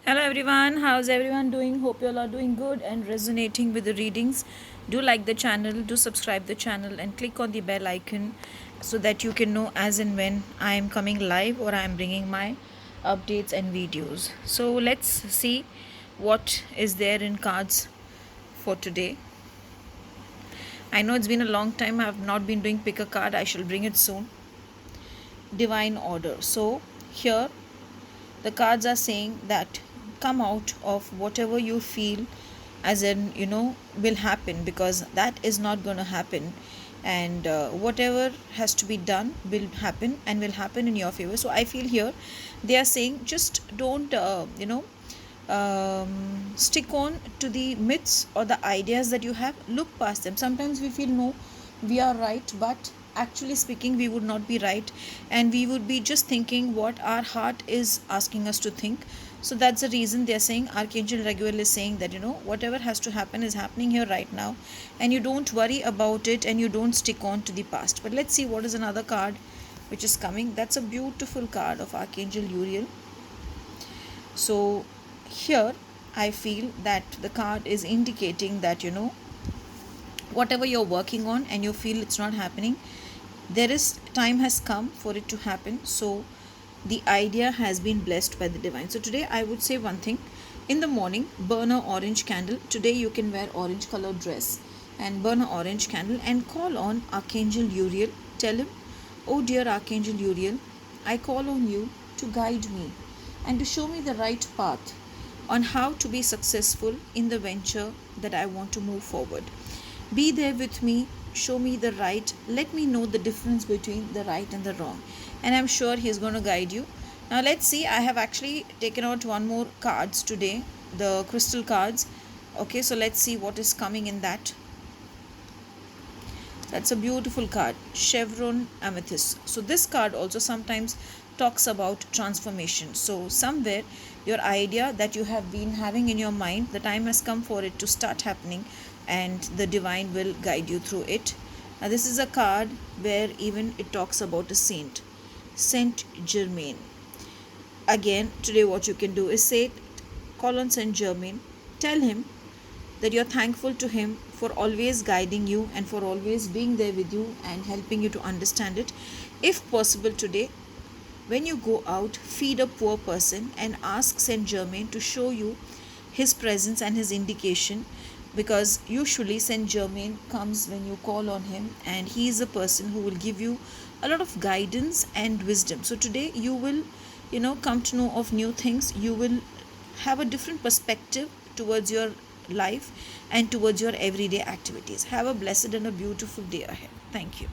Hello everyone, how's everyone doing? Hope you all are doing good and resonating with the readings. Do like the channel, do subscribe the channel and click on the bell icon so that you can know as and when I am coming live or I am bringing my updates and videos. So let's see what is there in cards for today. I know it's been a long time, I have not been doing pick a card. I shall bring it soon. Divine order. So here the cards are saying that come out of whatever you feel as in will happen, because that is not going to happen, and whatever has to be done will happen and will happen in your favor. So I feel here they are saying just don't stick on to the myths or the ideas that you have. Look past them. Sometimes we feel no, we are right, but actually speaking we would not be right, and we would be just thinking what our heart is asking us to think. So that's the reason they are saying, Archangel Raguel is saying that whatever has to happen is happening here right now, and you don't worry about it and you don't stick on to the past. But let's see what is another card which is coming. That's a beautiful card of Archangel Uriel. So here I feel that the card is indicating that whatever you're working on and you feel it's not happening, there is time has come for it to happen. So the idea has been blessed by the divine. So today I would say one thing: in the morning burn a orange candle. Today you can wear orange colored dress and burn a orange candle and call on Archangel Uriel. Tell him, oh dear Archangel Uriel, I call on you to guide me and to show me the right path on how to be successful in the venture that I want to move forward. Be there with me, show me the right, let me know the difference between the right and the wrong. And I'm sure he's going to guide you. Now let's see, I have actually taken out one more cards today, the crystal cards. Okay, so let's see what is coming in that. That's a beautiful card, Chevron Amethyst. So this card also sometimes talks about transformation. So somewhere your idea that you have been having in your mind, the time has come for it to start happening, and the divine will guide you through it. Now this is a card where even it talks about a saint, Saint Germain. Again, today what you can do is say, call on Saint Germain, tell him that you're thankful to him for always guiding you and for always being there with you and helping you to understand it. If possible today, when you go out, feed a poor person and ask Saint Germain to show you his presence and his indication, because usually Saint Germain comes when you call on him, and he is a person who will give you a lot of guidance and wisdom. So today you will come to know of new things. You will have a different perspective towards your life and towards your everyday activities. Have a blessed and a beautiful day ahead. Thank you.